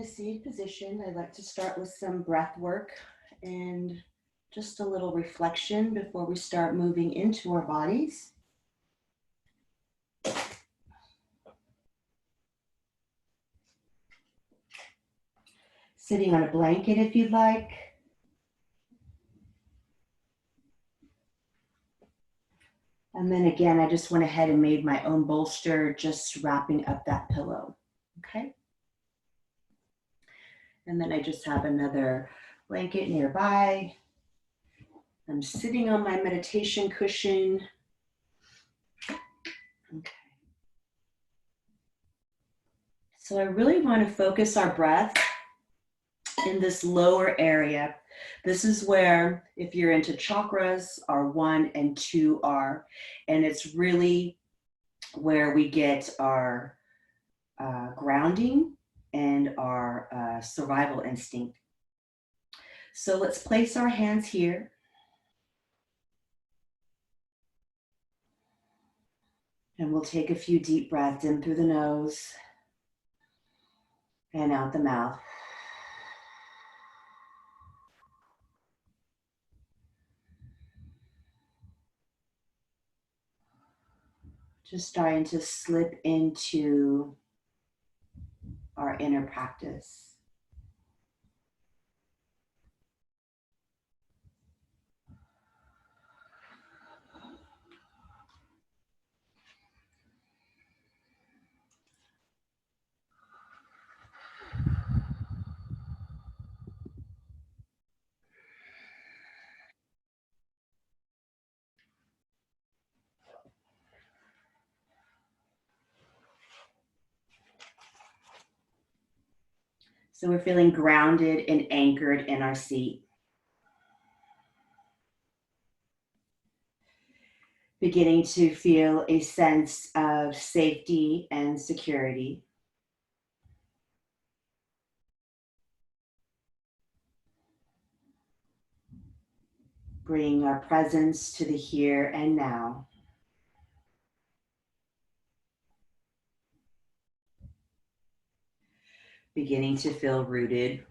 Seated position, I'd like to start with some breath work and just a little reflection before we start moving into our bodies. Sitting on a blanket if you'd like. And then again, I just went ahead and made my own bolster, just wrapping up that pillow, okay? And then I just have another blanket nearby. I'm sitting on my meditation cushion. Okay. So I really want to focus our breath in this lower area. This is where, if you're into chakras, our 1 and 2 are, and it's really where we get our grounding and our survival instinct. So let's place our hands here. And we'll take a few deep breaths in through the nose and out the mouth. Just starting to slip into our inner practice. So we're feeling grounded and anchored in our seat. Beginning to feel a sense of safety and security. Bringing our presence to the here and now. Beginning to feel rooted.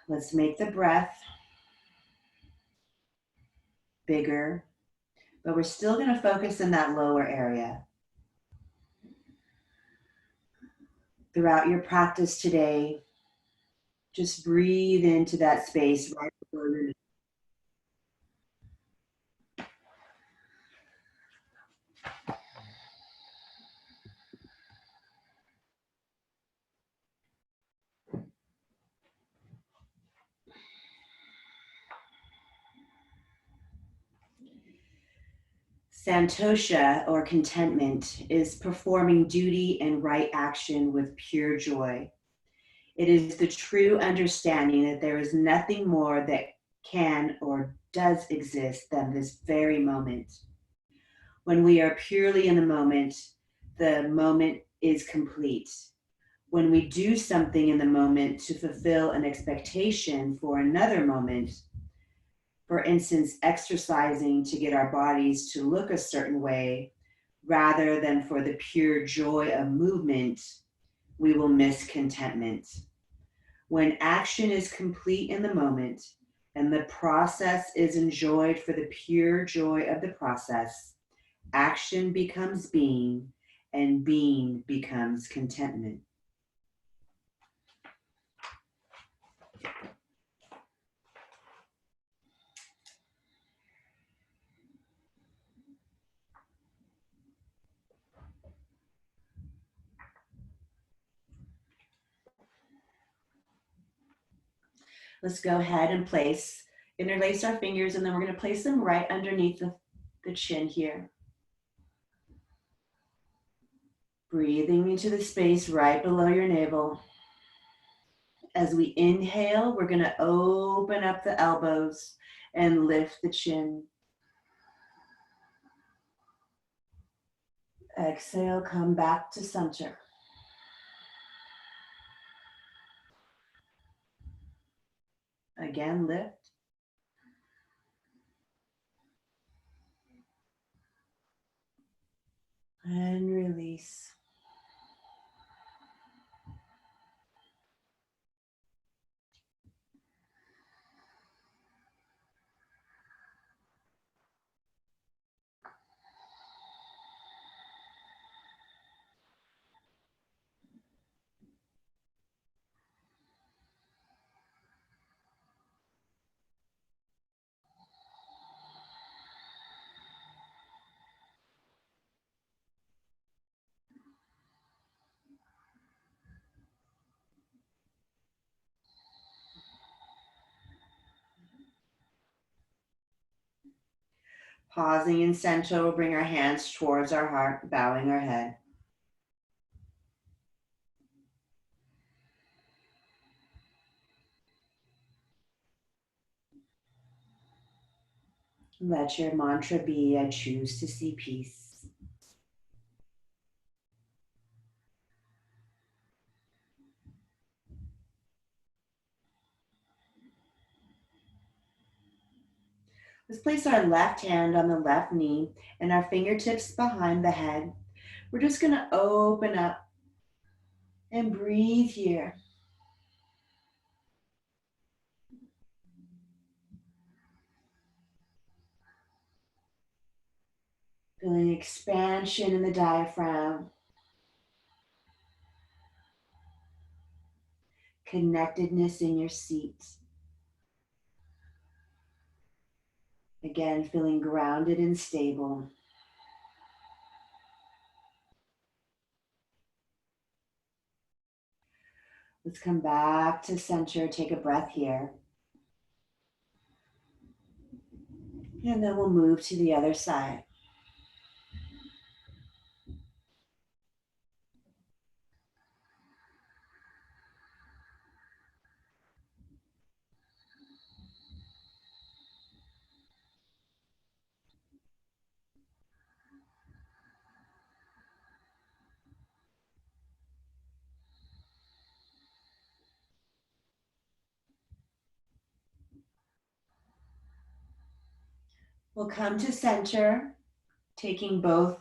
Let's make the breath bigger, but we're still going to focus in that lower area. Throughout your practice today, just breathe into that space right below your nose. Santosha, or contentment, is performing duty and right action with pure joy. It is the true understanding that there is nothing more that can or does exist than this very moment. When we are purely in the moment is complete. When we do something in the moment to fulfill an expectation for another moment, for instance, exercising to get our bodies to look a certain way, rather than for the pure joy of movement, we will miss contentment. When action is complete in the moment and the process is enjoyed for the pure joy of the process, action becomes being and being becomes contentment. Let's go ahead and interlace our fingers, and then we're going to place them right underneath the chin here. Breathing into the space right below your navel. As we inhale, we're going to open up the elbows and lift the chin. Exhale, come back to center. Again, lift. And release. Pausing in center, we'll bring our hands towards our heart, bowing our head. Let your mantra be, I choose to see peace. Let's place our left hand on the left knee and our fingertips behind the head. We're just going to open up and breathe here. Feeling expansion in the diaphragm. Connectedness in your seat. Again, feeling grounded and stable. Let's come back to center. Take a breath here. And then we'll move to the other side. We'll come to center, taking both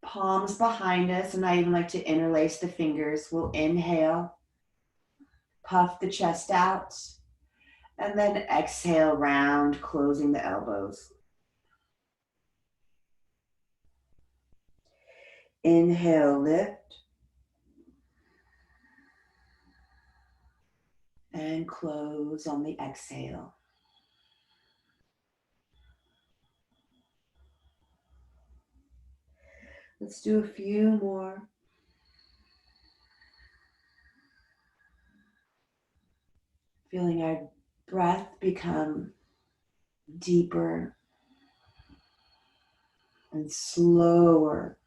palms behind us, and I even like to interlace the fingers. We'll inhale, puff the chest out, and then exhale, round, closing the elbows. Inhale, lift, and close on the exhale. Let's do a few more. Feeling our breath become deeper and slower.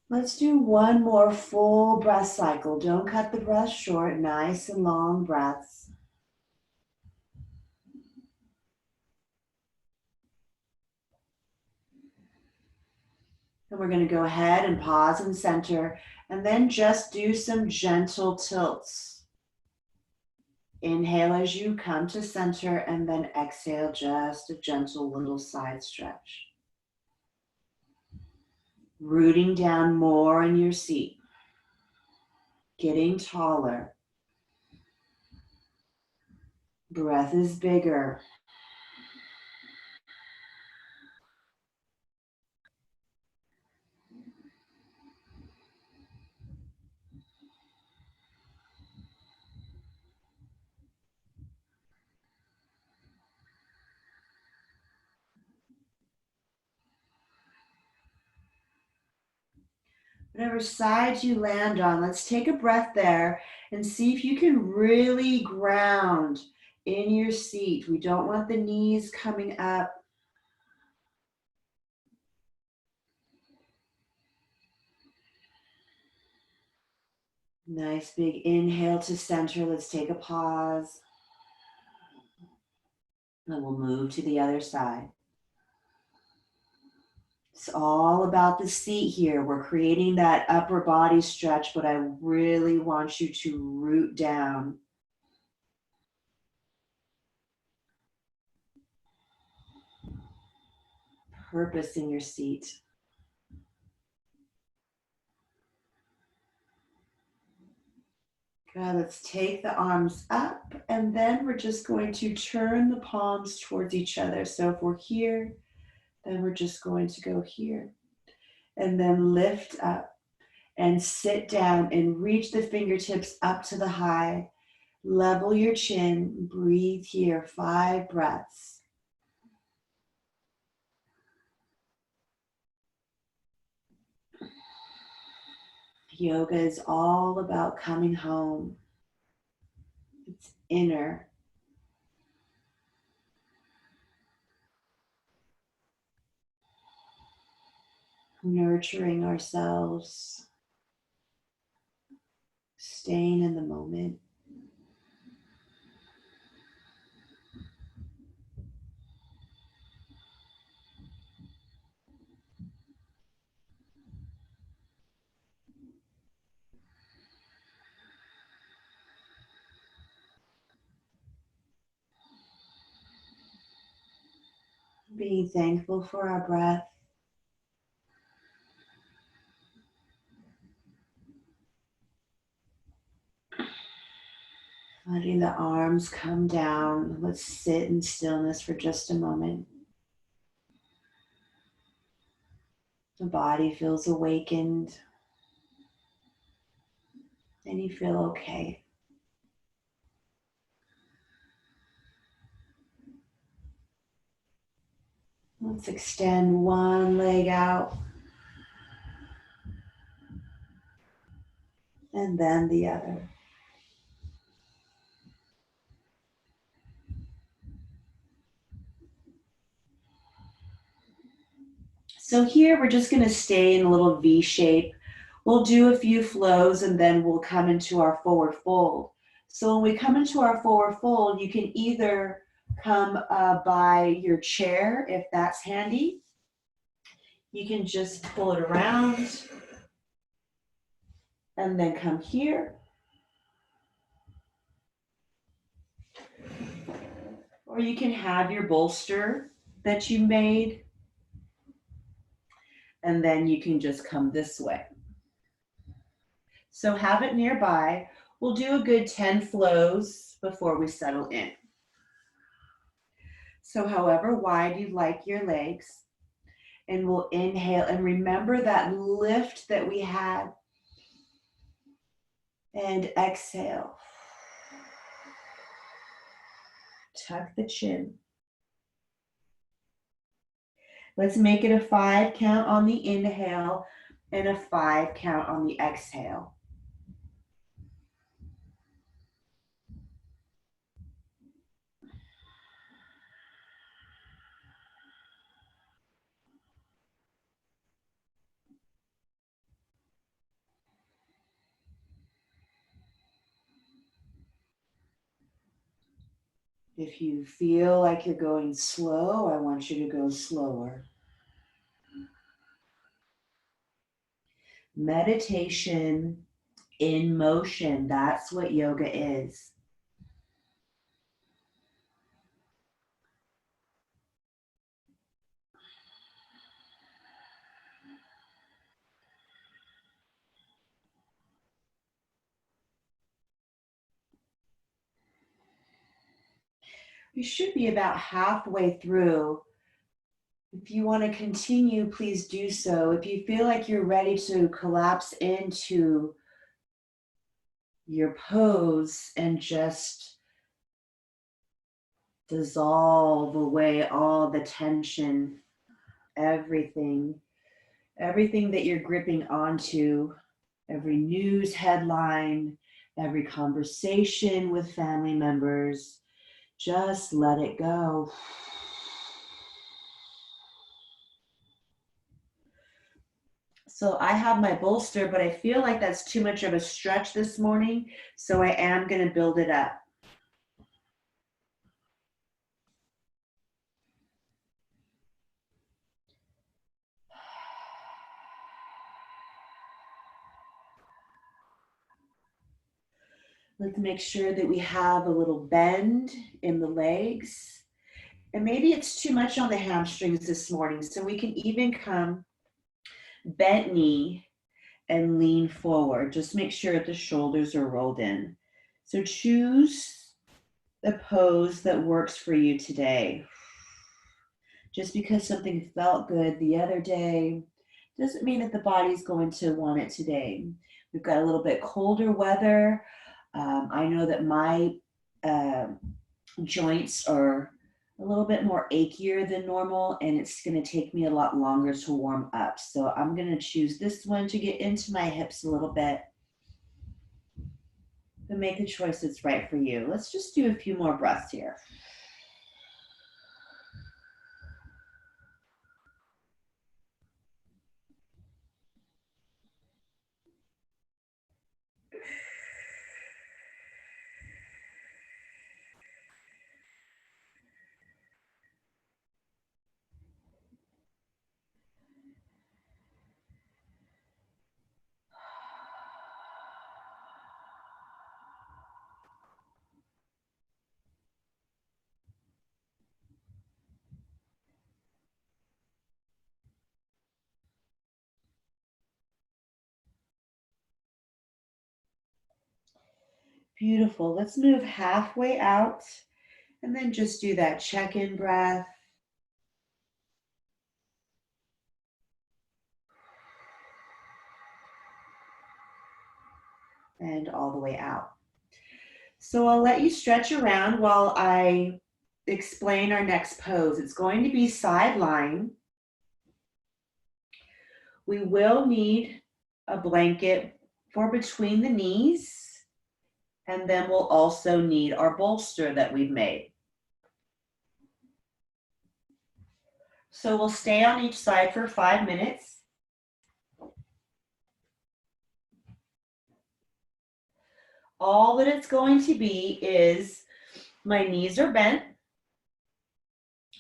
Let's do one more full breath cycle. Don't cut the breath short. Nice and long breaths. And we're going to go ahead and pause and center, and then just do some gentle tilts. Inhale as you come to center, and then exhale, just a gentle little side stretch. Rooting down more in your seat. Getting taller. Breath is bigger. Whatever side you land on, let's take a breath there and see if you can really ground in your seat. We don't want the knees coming up. Nice big inhale to center. Let's take a pause. And we'll move to the other side. It's all about the seat here. We're creating that upper body stretch, but I really want you to root down. Purpose in your seat. Good. Let's take the arms up, and then we're just going to turn the palms towards each other. So if we're here, then we're just going to go here. And then lift up and sit down and reach the fingertips up to the high. Level your chin. Breathe here. 5 breaths. Yoga is all about coming home. It's inner. Nurturing ourselves. Staying in the moment. Being thankful for our breath. Letting the arms come down. Let's sit in stillness for just a moment. The body feels awakened. And you feel okay. Let's extend one leg out. And then the other. So here we're just going to stay in a little V shape. We'll do a few flows and then we'll come into our forward fold. So when we come into our forward fold, you can either come by your chair if that's handy. You can just pull it around and then come here. Or you can have your bolster that you made and then you can just come this way. So have it nearby. We'll do a good 10 flows before we settle in. So however wide you like your legs, and we'll inhale and remember that lift that we had, and exhale. Tuck the chin. Let's make it a 5 count on the inhale and a 5 count on the exhale. If you feel like you're going slow, I want you to go slower. Meditation in motion, that's what yoga is. We should be about halfway through. If you want to continue, please do so. If you feel like you're ready to collapse into your pose and just dissolve away all the tension, everything that you're gripping onto, every news headline, every conversation with family members, just let it go. So So I have my bolster, but I feel like that's too much of a stretch this morning, so I am going to build it up. Let's make sure that we have a little bend in the legs. And maybe it's too much on the hamstrings this morning, so we can even come bent knee and lean forward. Just make sure the shoulders are rolled in. So choose the pose that works for you today. Just because something felt good the other day doesn't mean that the body's going to want it today. We've got a little bit colder weather. I know that my joints are a little bit more achier than normal, and it's going to take me a lot longer to warm up. So I'm going to choose this one to get into my hips a little bit, but make a choice that's right for you. Let's just do a few more breaths here. Beautiful. Let's move halfway out and then just do that check-in breath. And all the way out. So I'll let you stretch around while I explain our next pose. It's going to be side lying. We will need a blanket for between the knees, and then we'll also need our bolster that we've made. So we'll stay on each side for 5 minutes. All that it's going to be is my knees are bent.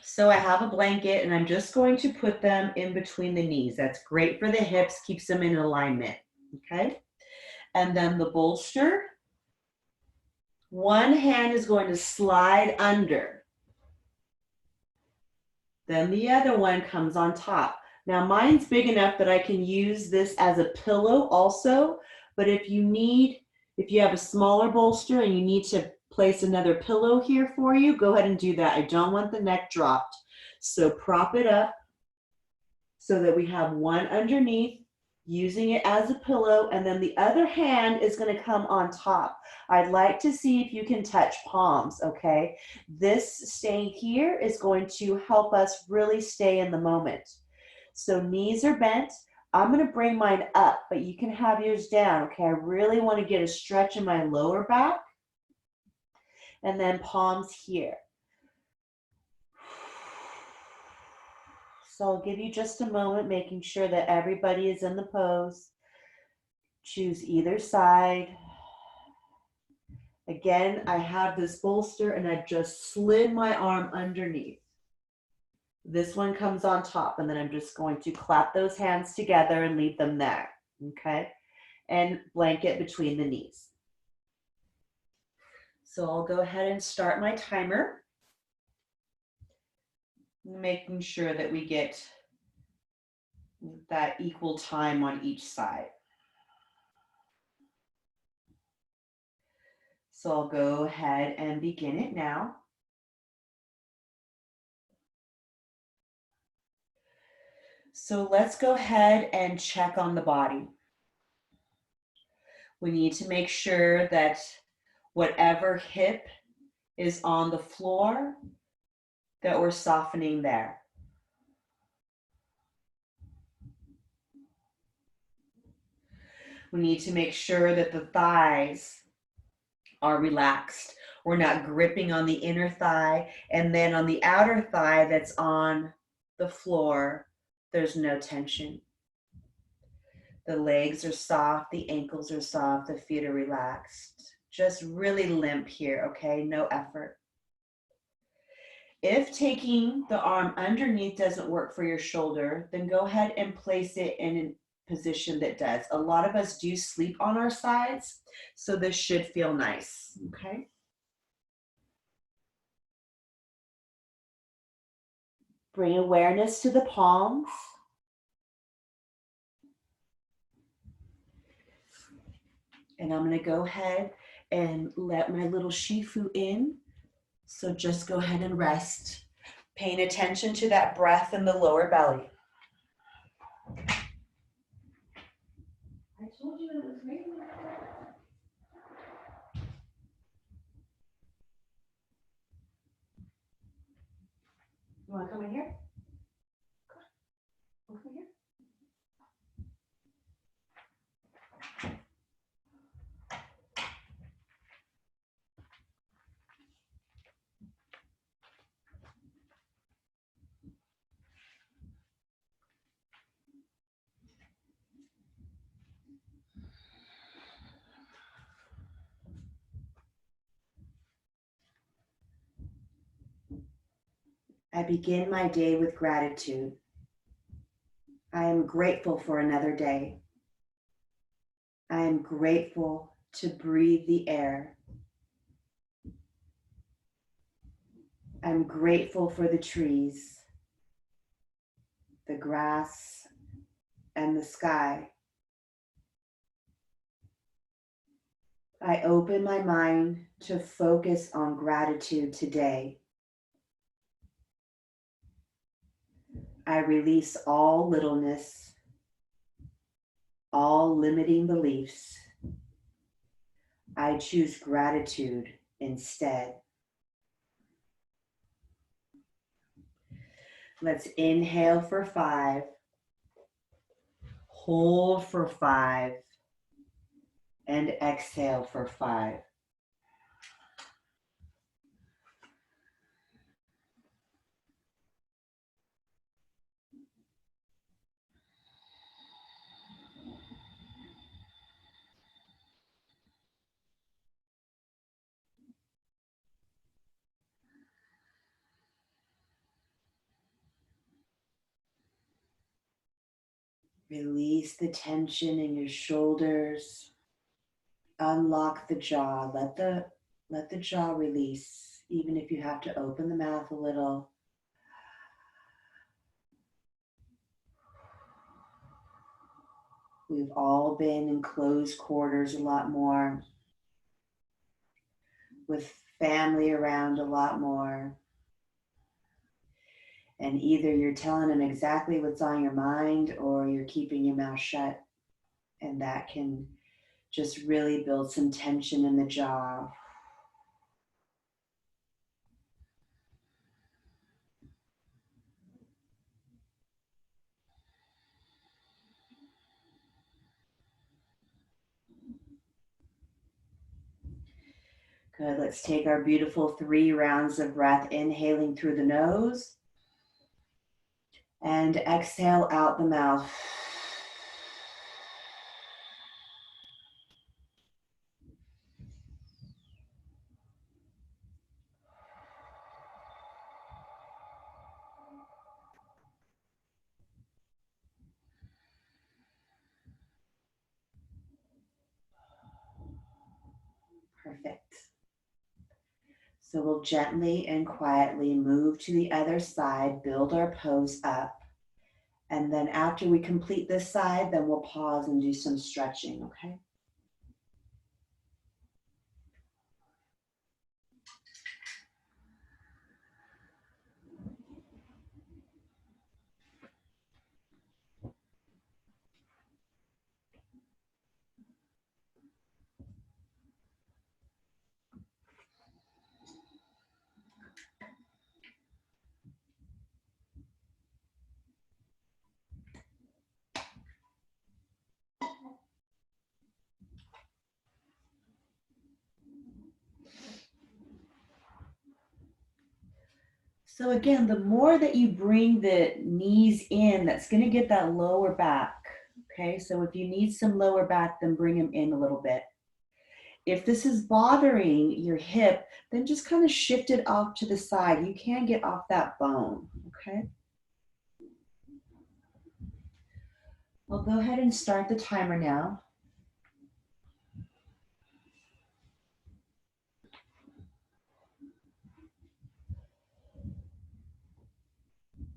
So I have a blanket and I'm just going to put them in between the knees. That's great for the hips, keeps them in alignment, okay? And then the bolster, one hand is going to slide under. Then the other one comes on top. Now mine's big enough that I can use this as a pillow also, but if you have a smaller bolster and you need to place another pillow here for you, go ahead and do that. I don't want the neck dropped. So prop it up so that we have one underneath, using it as a pillow, and then the other hand is going to come on top. I'd like to see if you can touch palms, okay? This staying here is going to help us really stay in the moment. So knees are bent. I'm going to bring mine up, but you can have yours down, okay? I really want to get a stretch in my lower back. And then palms here. So I'll give you just a moment, making sure that everybody is in the pose. Choose either side. Again, I have this bolster and I just slid my arm underneath. This one comes on top, and then I'm just going to clap those hands together and leave them there, okay? And blanket between the knees. So I'll go ahead and start my timer, making sure that we get that equal time on each side. So I'll go ahead and begin it now. So let's go ahead and check on the body. We need to make sure that whatever hip is on the floor, that we're softening there. We need to make sure that the thighs are relaxed. We're not gripping on the inner thigh, and then on the outer thigh that's on the floor, there's no tension. The legs are soft, the ankles are soft, the feet are relaxed. Just really limp here, okay? No effort. If taking the arm underneath doesn't work for your shoulder, then go ahead and place it in a position that does. A lot of us do sleep on our sides, so this should feel nice, okay? Bring awareness to the palms. And I'm going to go ahead and let my little Shifu in. So just go ahead and rest, paying attention to that breath in the lower belly. I told you it was raining. You want to come in here? Come in here. I begin my day with gratitude. I am grateful for another day. I am grateful to breathe the air. I'm grateful for the trees, the grass, and the sky. I open my mind to focus on gratitude today. I release all littleness, all limiting beliefs. I choose gratitude instead. Let's inhale for 5, hold for 5, and exhale for 5. Release the tension in your shoulders. Unlock the jaw. Let the jaw release, even if you have to open the mouth a little. We've all been in closed quarters a lot more, with family around a lot more. And either you're telling them exactly what's on your mind or you're keeping your mouth shut. And that can just really build some tension in the jaw. Good, let's take our beautiful 3 rounds of breath, inhaling through the nose and exhale out the mouth. Perfect. So we'll gently and quietly move to the other side, build our pose up. And then after we complete this side, then we'll pause and do some stretching, okay? So again, the more that you bring the knees in, that's going to get that lower back, Okay, so if you need some lower back, then bring them in a little bit. If this is bothering your hip, then just kind of shift it off to the side. You can get off that bone, okay? I'll go ahead and start the timer now.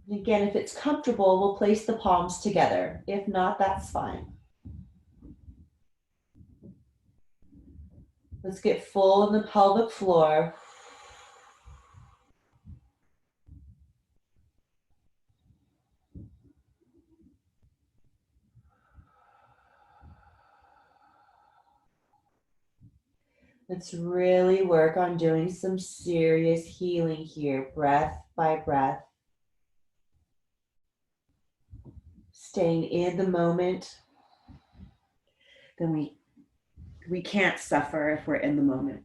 And again, if it's comfortable, we'll place the palms together. If not, that's fine. Let's get full in the pelvic floor. Let's really work on doing some serious healing here, breath by breath. Staying in the moment. Then we can't suffer if we're in the moment.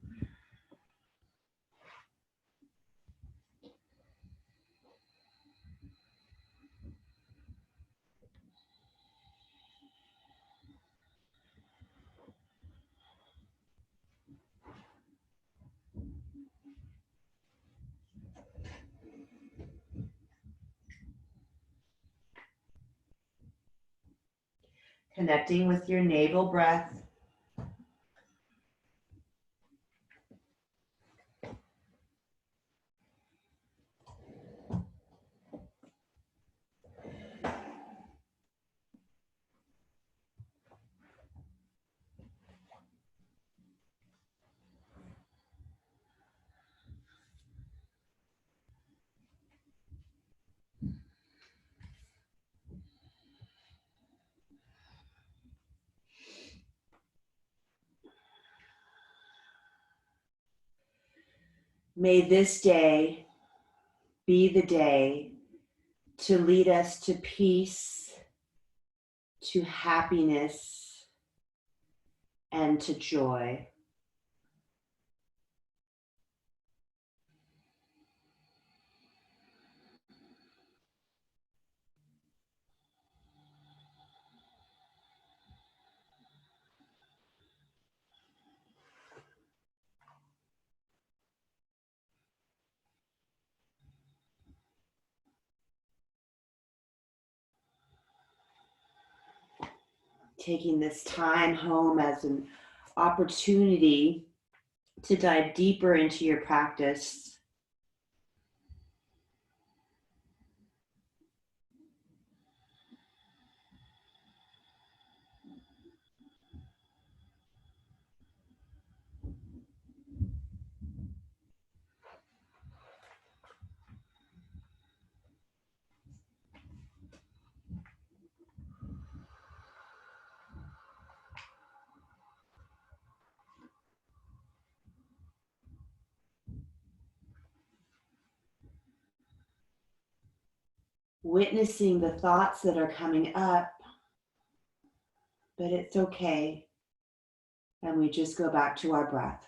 Connecting with your navel breath. May this day be the day to lead us to peace, to happiness, and to joy. Taking this time home as an opportunity to dive deeper into your practice. Witnessing the thoughts that are coming up, but it's okay. And we just go back to our breath.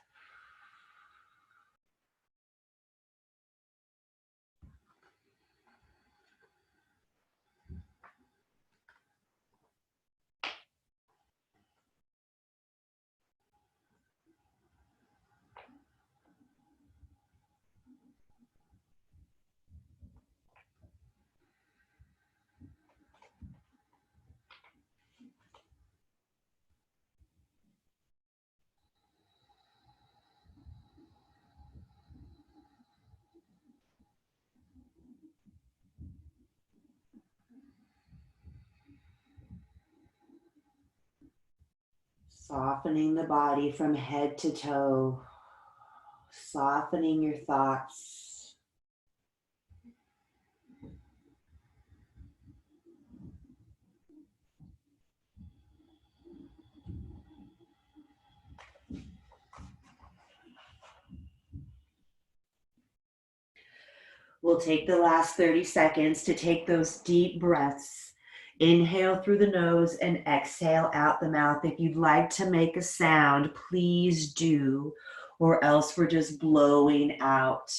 Softening the body from head to toe, softening your thoughts. We'll take the last 30 seconds to take those deep breaths. Inhale through the nose and exhale out the mouth. If you'd like to make a sound, please do, or else we're just blowing out.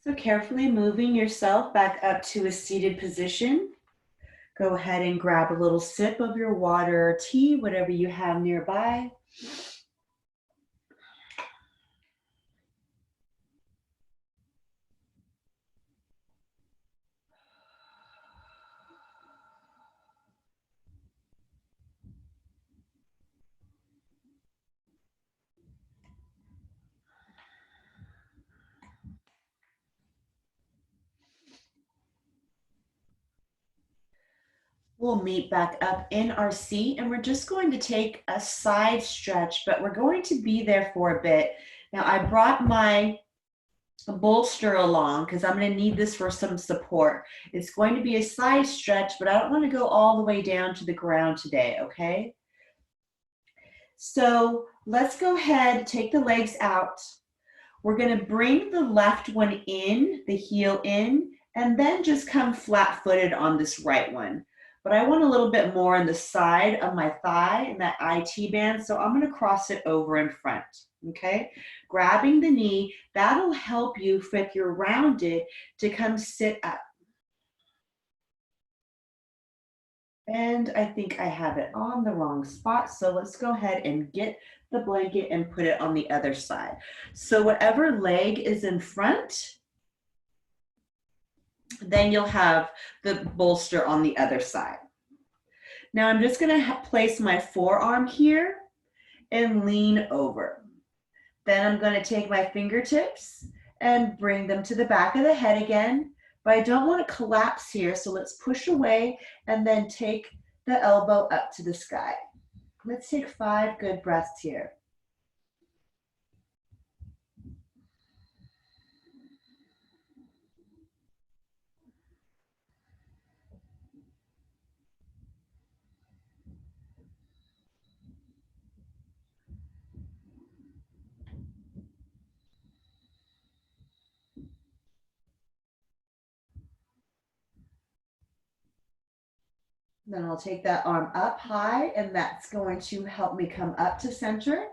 So carefully moving yourself back up to a seated position. Go ahead and grab a little sip of your water or tea, whatever you have nearby. We'll meet back up in our seat and we're just going to take a side stretch, but we're going to be there for a bit. Now I brought my bolster along because I'm going to need this for some support. It's going to be a side stretch, but I don't want to go all the way down to the ground today, okay? So let's go ahead, take the legs out. We're going to bring the left one in, the heel in, and then just come flat-footed on this right one. But I want a little bit more on the side of my thigh and that IT band, so I'm going to cross it over in front, okay? Grabbing the knee, that'll help you, if you're rounded, to come sit up. And I think I have it on the wrong spot, so let's go ahead and get the blanket and put it on the other side. So whatever leg is in front, then you'll have the bolster on the other side. Now I'm just gonna place my forearm here and lean over. Then I'm gonna take my fingertips and bring them to the back of the head again, but I don't want to collapse here, so let's push away and then take the elbow up to the sky. Let's take 5 good breaths here. Then I'll take that arm up high, and that's going to help me come up to center.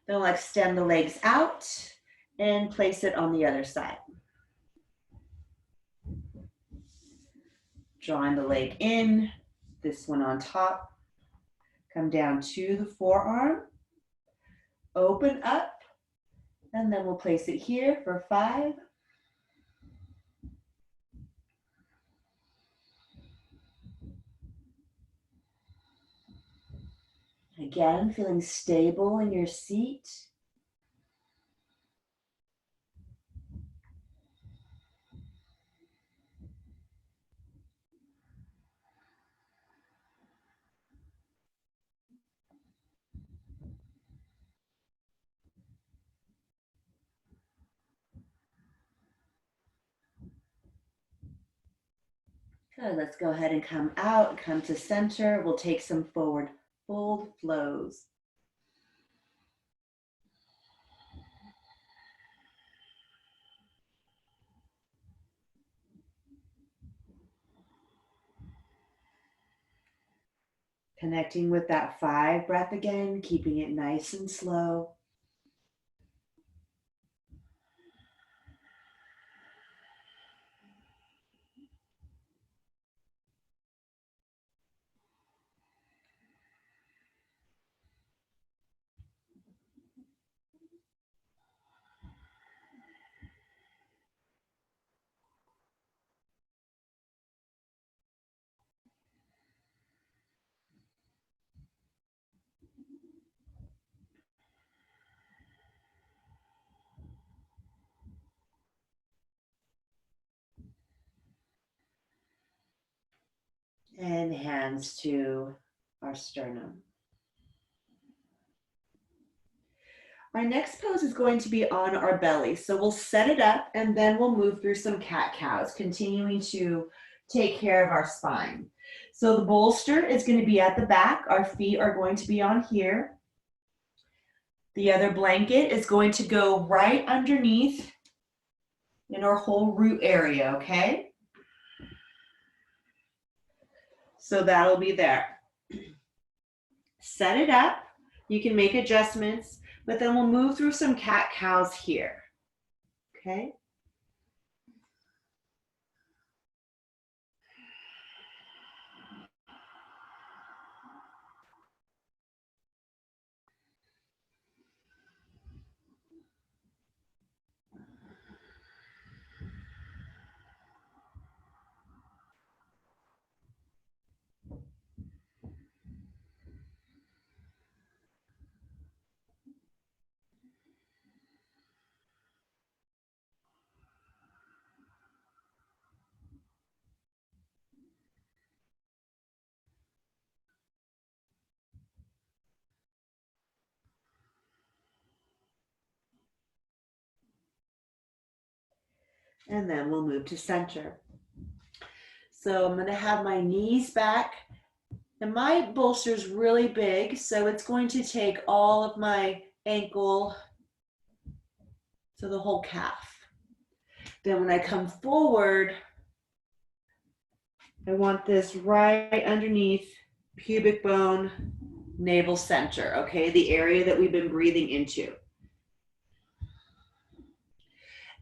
Then I'll extend the legs out and place it on the other side. Drawing the leg in, this one on top. Come down to the forearm, open up, and then we'll place it here for 5. Again, feeling stable in your seat. Good, let's go ahead and come out, come to center. We'll take some forward fold flows. Connecting with that 5 breath again, keeping it nice and slow. And hands to our sternum. Our next pose is going to be on our belly. So we'll set it up and then we'll move through some cat-cows, continuing to take care of our spine. So the bolster is going to be at the back. Our feet are going to be on here. The other blanket is going to go right underneath in our whole root area, okay? So that'll be there. Set it up. You can make adjustments, but then we'll move through some cat-cows here, okay? And then we'll move to center. So I'm going to have my knees back. And my bolster is really big, so it's going to take all of my ankle to the whole calf. Then when I come forward, I want this right underneath pubic bone, navel center, okay? The area that we've been breathing into.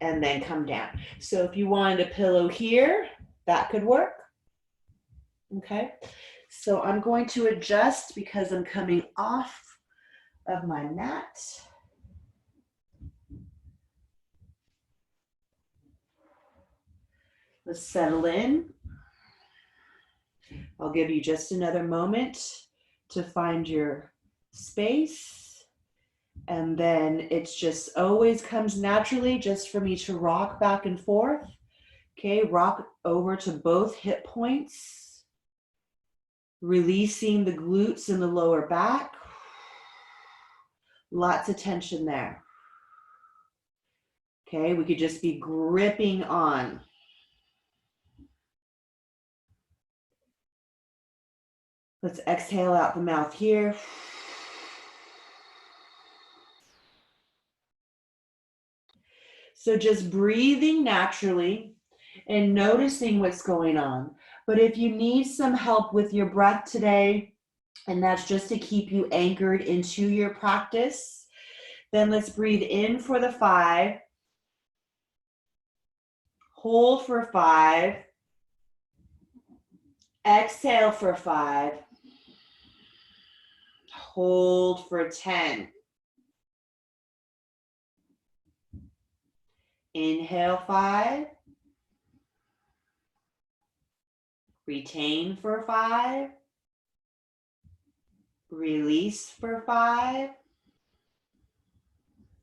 And then come down. So if you wanted a pillow here, that could work, okay? So I'm going to adjust because I'm coming off of my mat. Let's settle in. I'll give you just another moment to find your space. And then it's just always comes naturally just for me to rock back and forth. Okay, rock over to both hip points, releasing the glutes in the lower back. Lots of tension there. Okay, we could just be gripping on. Let's exhale out the mouth here. So just breathing naturally and noticing what's going on. But if you need some help with your breath today, and that's just to keep you anchored into your practice, then let's breathe in for the 5, hold for 5, exhale for 5, hold for 10. Inhale 5, retain for 5, release for 5,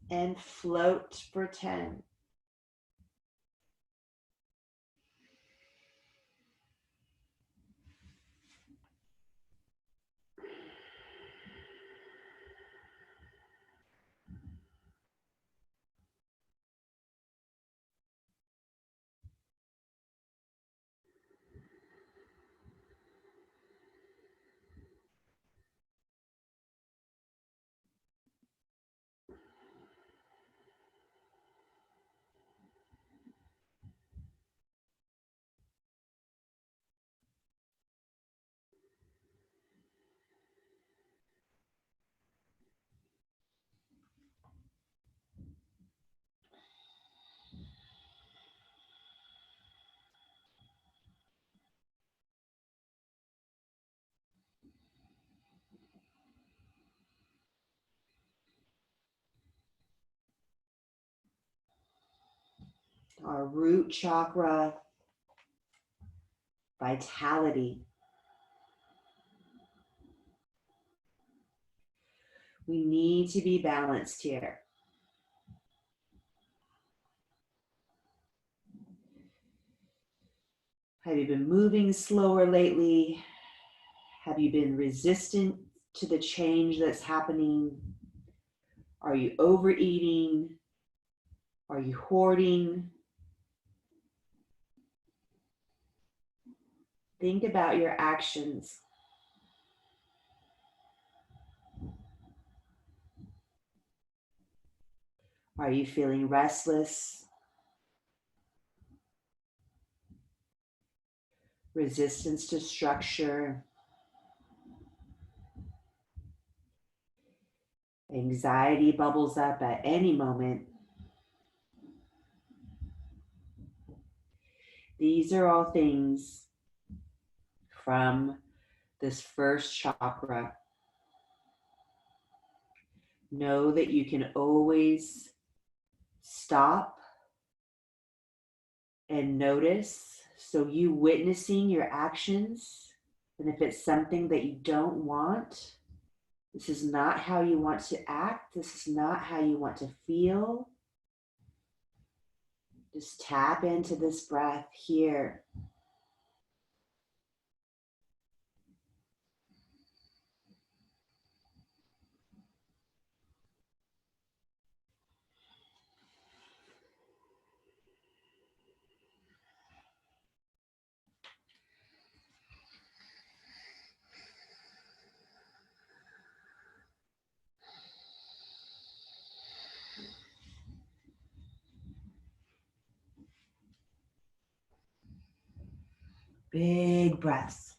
and float for 10. Our root chakra, vitality. We need to be balanced here. Have you been moving slower lately? Have you been resistant to the change that's happening? Are you overeating? Are you hoarding? Think about your actions. Are you feeling restless? Resistance to structure? Anxiety bubbles up at any moment. These are all things from this first chakra. Know that you can always stop and notice. So you witnessing your actions, and if it's something that you don't want, this is not how you want to act, this is not how you want to feel. Just tap into this breath here. Big breaths.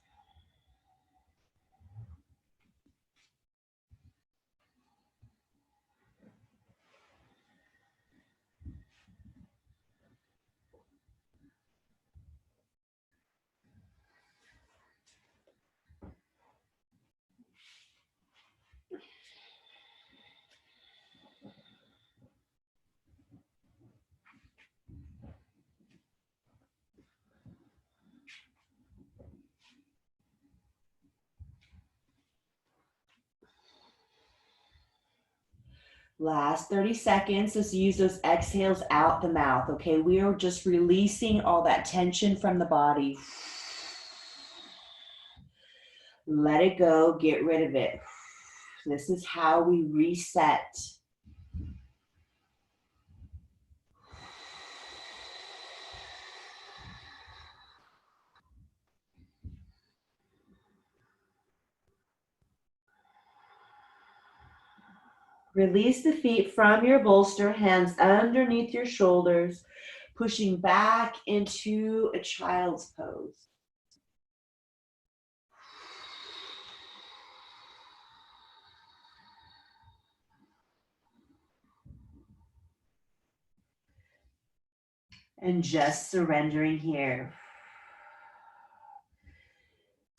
Last 30 seconds. Let's use those exhales out the mouth. Okay, we are just releasing all that tension from the body. Let it go, get rid of it. This is how we reset. Release the feet from your bolster, hands underneath your shoulders, pushing back into a child's pose. And just surrendering here.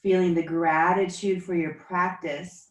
Feeling the gratitude for your practice.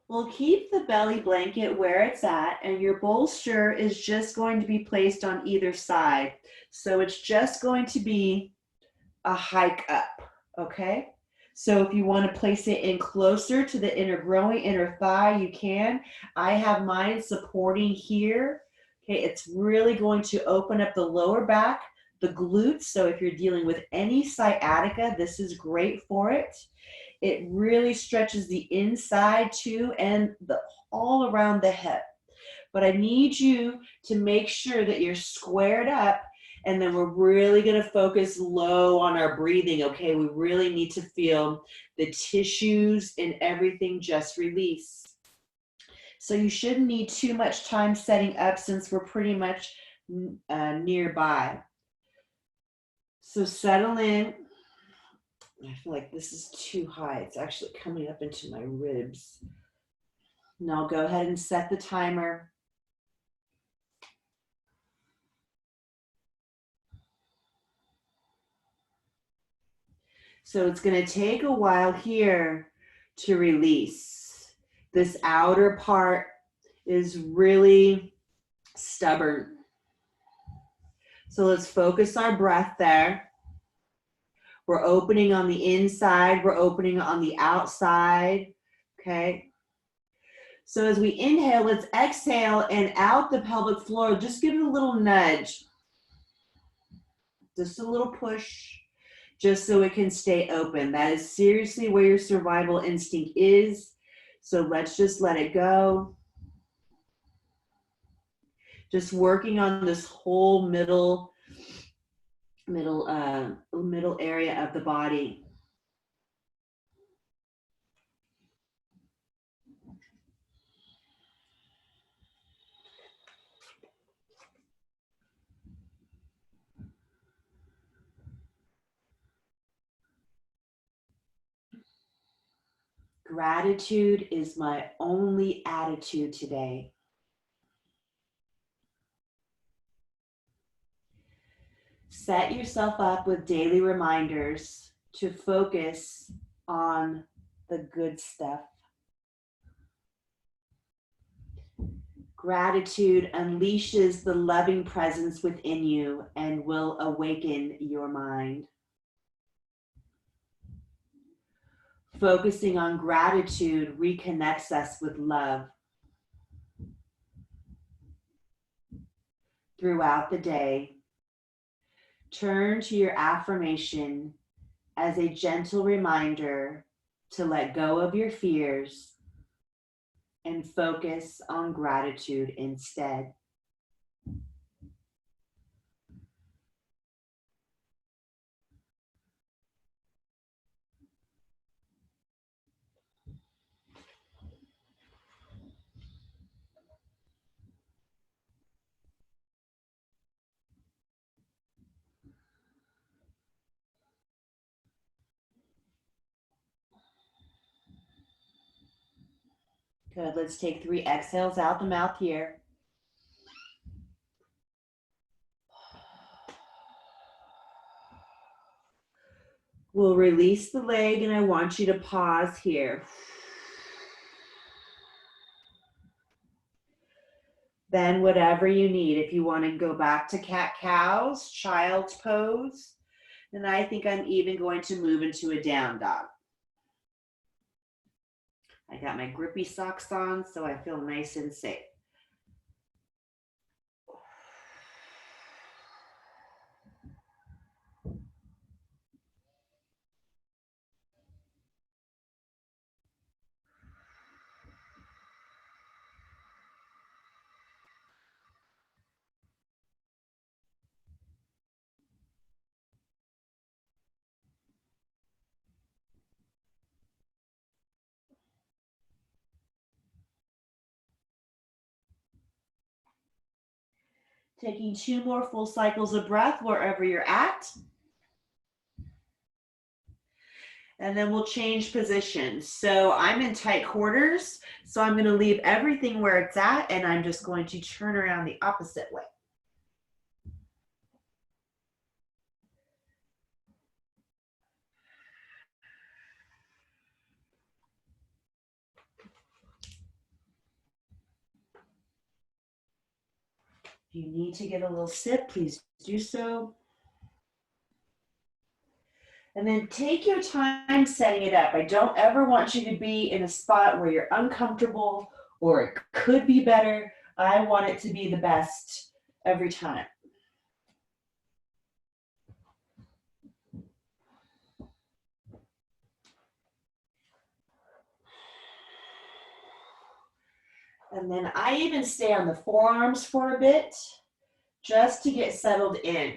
We'll keep the belly blanket where it's at, and your bolster is just going to be placed on either side. So it's just going to be a hike up, okay? So if you want to place it in closer to the inner groin, inner thigh, you can. I have mine supporting here. Okay, it's really going to open up the lower back, the glutes. So if you're dealing with any sciatica, this is great for it. It really stretches the inside too and all around the hip. But I need you to make sure that you're squared up, and then we're really going to focus low on our breathing, okay? We really need to feel the tissues and everything just release. So you shouldn't need too much time setting up since we're pretty much nearby. So settle in. I feel like this is too high. It's actually coming up into my ribs. Now go ahead and set the timer. So it's going to take a while here to release. This outer part is really stubborn. So let's focus our breath there. We're opening on the inside. We're opening on the outside. Okay. So as we inhale, let's exhale and out the pelvic floor. Just give it a little nudge. Just a little push, just so it can stay open. That is seriously where your survival instinct is. So let's just let it go. Just working on this whole middle area of the body. Gratitude is my only attitude today. Set yourself up with daily reminders to focus on the good stuff. Gratitude unleashes the loving presence within you and will awaken your mind. Focusing on gratitude reconnects us with love. Throughout the day, turn to your affirmation as a gentle reminder to let go of your fears and focus on gratitude instead. Good. Let's take 3 exhales out the mouth here. We'll release the leg, and I want you to pause here. Then whatever you need, if you want to go back to cat-cows, child's pose, then I think I'm even going to move into a down dog. I got my grippy socks on, so I feel nice and safe. Taking 2 more full cycles of breath wherever you're at. And then we'll change positions. So I'm in tight quarters, so I'm going to leave everything where it's at, and I'm just going to turn around the opposite way. If you need to get a little sip, please do so. And then take your time setting it up. I don't ever want you to be in a spot where you're uncomfortable or it could be better. I want it to be the best every time. And then I even stay on the forearms for a bit just to get settled in.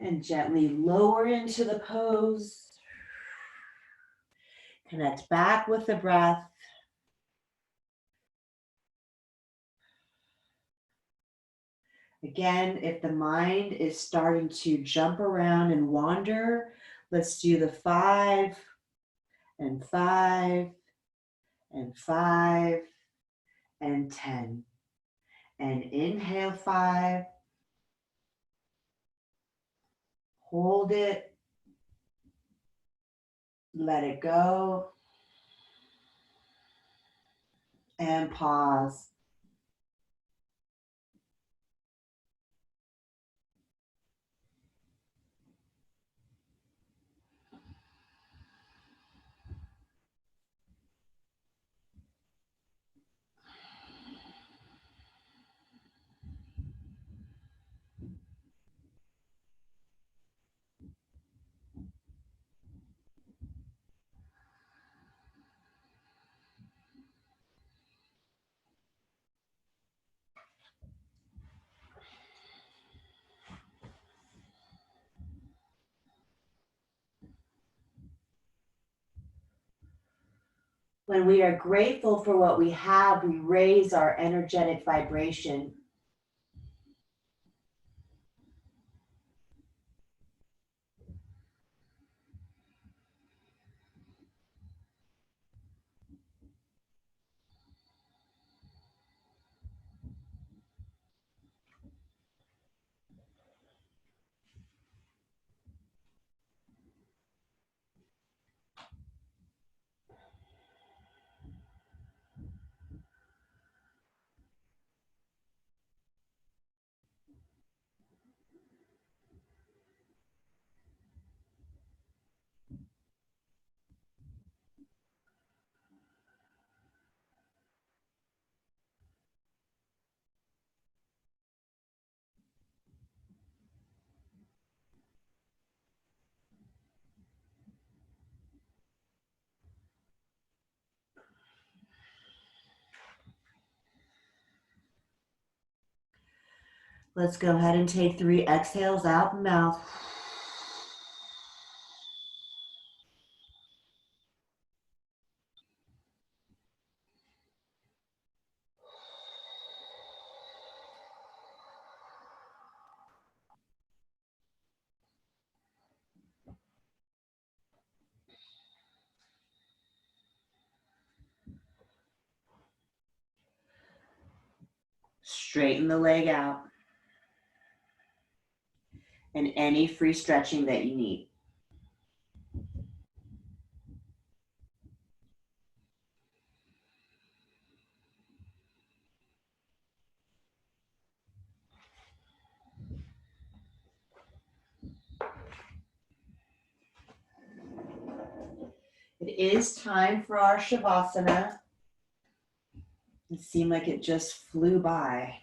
And gently lower into the pose. Connect back with the breath. Again, if the mind is starting to jump around and wander, let's do the 5 and 5 and 5 and 10. And inhale 5. Hold it. Let it go. And pause. When we are grateful for what we have, we raise our energetic vibration. Let's go ahead and take 3 exhales out the mouth. Straighten the leg out. And any free stretching that you need. It is time for our Shavasana. It seemed like it just flew by.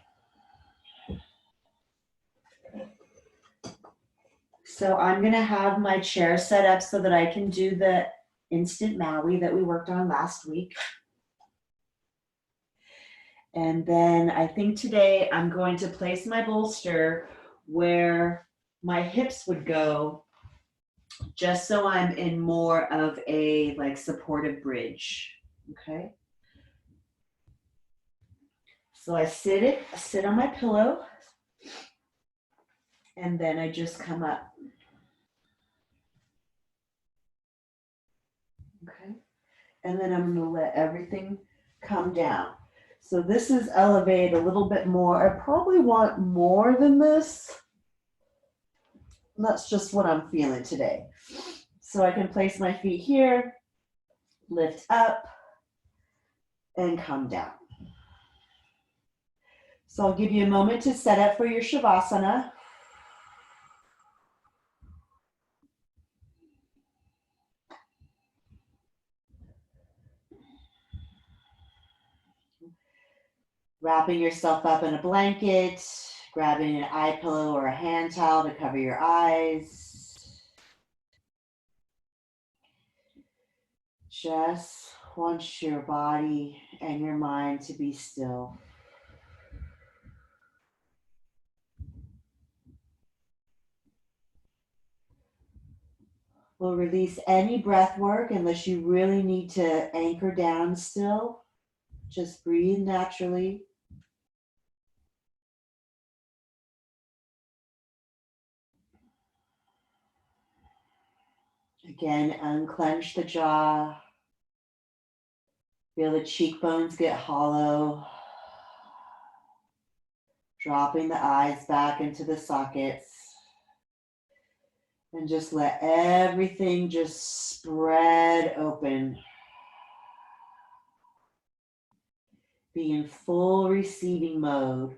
So I'm going to have my chair set up so that I can do the instant Maui that we worked on last week. And then I think today I'm going to place my bolster where my hips would go, just so I'm in more of a like supportive bridge. Okay. So I sit on my pillow, and then I just come up. Okay. And then I'm going to let everything come down. So this is elevated a little bit more. I probably want more than this. And that's just what I'm feeling today. So I can place my feet here, lift up, and come down. So I'll give you a moment to set up for your Shavasana. Wrapping yourself up in a blanket, grabbing an eye pillow or a hand towel to cover your eyes. Just want your body and your mind to be still. We'll release any breath work unless you really need to anchor down still. Just breathe naturally. Again, unclench the jaw. Feel the cheekbones get hollow. Dropping the eyes back into the sockets. And just let everything just spread open. Be in full receiving mode.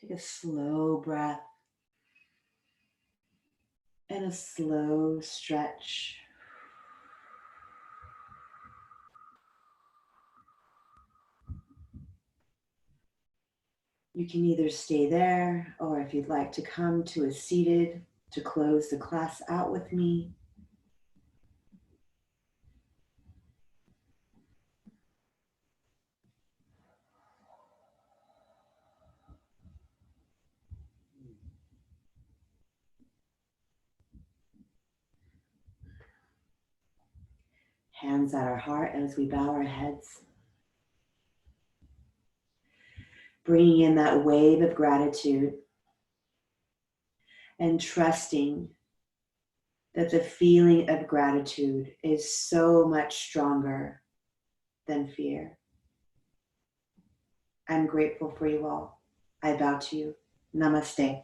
Take a slow breath and a slow stretch. You can either stay there, or if you'd like to come to a seated to close the class out with me. Hands at our heart as we bow our heads. Bringing in that wave of gratitude and trusting that the feeling of gratitude is so much stronger than fear. I'm grateful for you all. I bow to you. Namaste.